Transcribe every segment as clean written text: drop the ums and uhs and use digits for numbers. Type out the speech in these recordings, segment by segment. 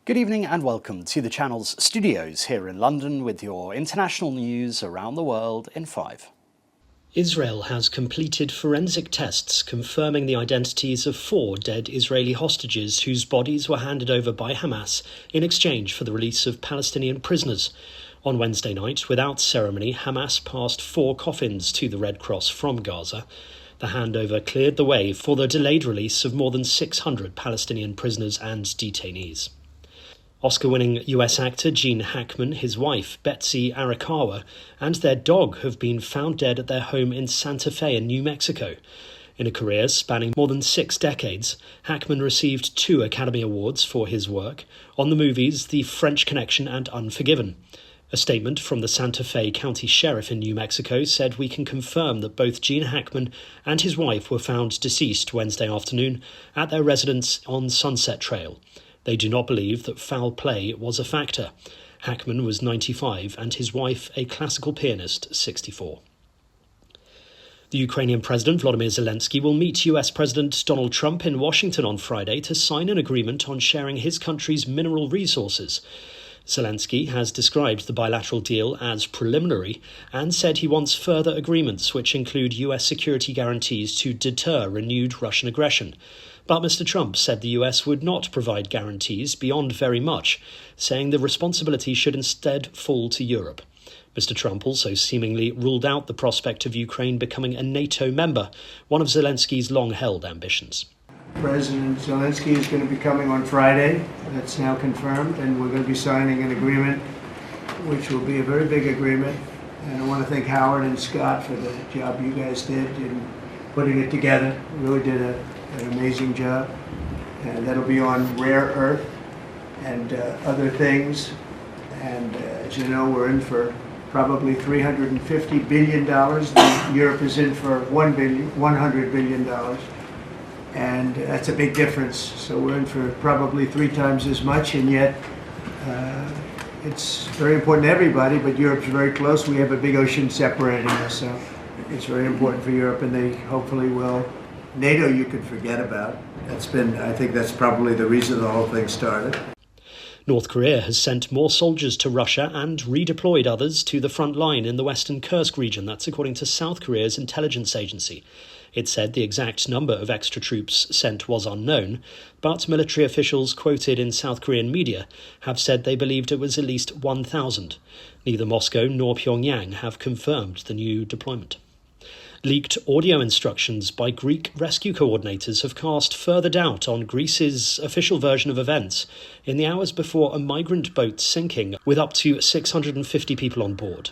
Good evening and welcome to the channel's studios here in London with your international news around the world in 5. Israel has completed forensic tests confirming the identities of 4 dead Israeli hostages whose bodies were handed over by Hamas in exchange for the release of Palestinian prisoners. On Wednesday night, without ceremony, Hamas passed 4 coffins to the Red Cross from Gaza. The handover cleared the way for the delayed release of more than 600 Palestinian prisoners and detainees. Oscar-winning US actor Gene Hackman, his wife Betsy Arakawa, and their dog have been found dead at their home in Santa Fe in New Mexico. In a career spanning more than 6 decades, Hackman received 2 Academy Awards for his work on the movies The French Connection and Unforgiven. A statement from the Santa Fe County Sheriff in New Mexico said, "We can confirm that both Gene Hackman and his wife were found deceased Wednesday afternoon at their residence on Sunset Trail. They do not believe that foul play was a factor." Hackman was 95 and his wife a classical pianist, 64. The Ukrainian President Volodymyr Zelensky will meet US President Donald Trump in Washington on Friday to sign an agreement on sharing his country's mineral resources. Zelensky has described the bilateral deal as preliminary and said he wants further agreements which include US security guarantees to deter renewed Russian aggression. But Mr. Trump said the US would not provide guarantees beyond very much, saying the responsibility should instead fall to Europe. Mr. Trump also seemingly ruled out the prospect of Ukraine becoming a NATO member, one of Zelensky's long-held ambitions. President Zelensky is going to be coming on Friday. That's now confirmed, and we're going to be signing an agreement, which will be a very big agreement. And I want to thank Howard and Scott for the job you guys did in putting it together. You really did an amazing job. And that'll be on rare earth and other things. And as you know, we're in for probably $350 billion. Europe is in for $100 billion. And that's a big difference. So we're in for probably 3 times as much, and yet it's very important to everybody, but Europe's very close. We have a big ocean separating us, so it's very important for Europe, and they hopefully will. NATO you could forget about. I think that's probably the reason the whole thing started. North Korea has sent more soldiers to Russia and redeployed others to the front line in the western Kursk region. That's according to South Korea's intelligence agency. It said the exact number of extra troops sent was unknown, but military officials quoted in South Korean media have said they believed it was at least 1,000. Neither Moscow nor Pyongyang have confirmed the new deployment. Leaked audio instructions by Greek rescue coordinators have cast further doubt on Greece's official version of events in the hours before a migrant boat sinking with up to 650 people on board.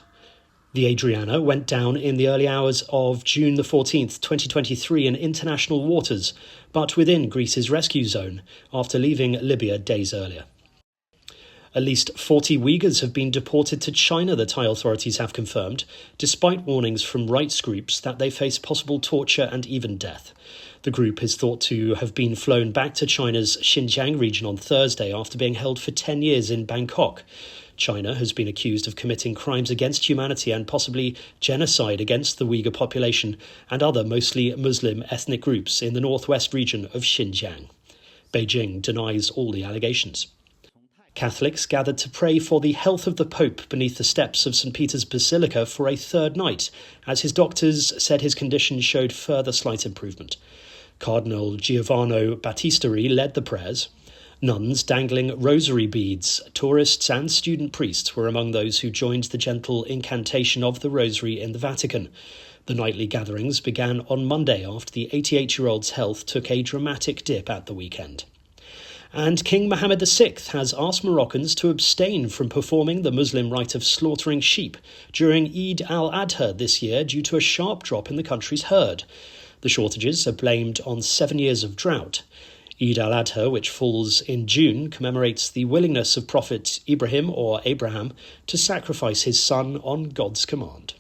The Adriana went down in the early hours of June the 14th, 2023 in international waters, but within Greece's rescue zone after leaving Libya days earlier. At least 40 Uyghurs have been deported to China, the Thai authorities have confirmed, despite warnings from rights groups that they face possible torture and even death. The group is thought to have been flown back to China's Xinjiang region on Thursday after being held for 10 years in Bangkok. China has been accused of committing crimes against humanity and possibly genocide against the Uyghur population and other mostly Muslim ethnic groups in the northwest region of Xinjiang. Beijing denies all the allegations. Catholics gathered to pray for the health of the Pope beneath the steps of St. Peter's Basilica for a 3rd night, as his doctors said his condition showed further slight improvement. Cardinal Giovanni Battisteri led the prayers. Nuns dangling rosary beads, tourists and student priests were among those who joined the gentle incantation of the rosary in the Vatican. The nightly gatherings began on Monday after the 88-year-old's health took a dramatic dip at the weekend. And King Mohammed VI has asked Moroccans to abstain from performing the Muslim rite of slaughtering sheep during Eid al-Adha this year due to a sharp drop in the country's herd. The shortages are blamed on 7 years of drought. Eid al-Adha, which falls in June, commemorates the willingness of Prophet Ibrahim or Abraham to sacrifice his son on God's command.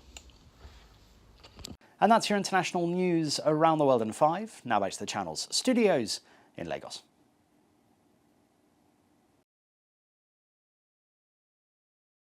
And that's your international news around the world in 5. Now back to the channel's studios in Lagos.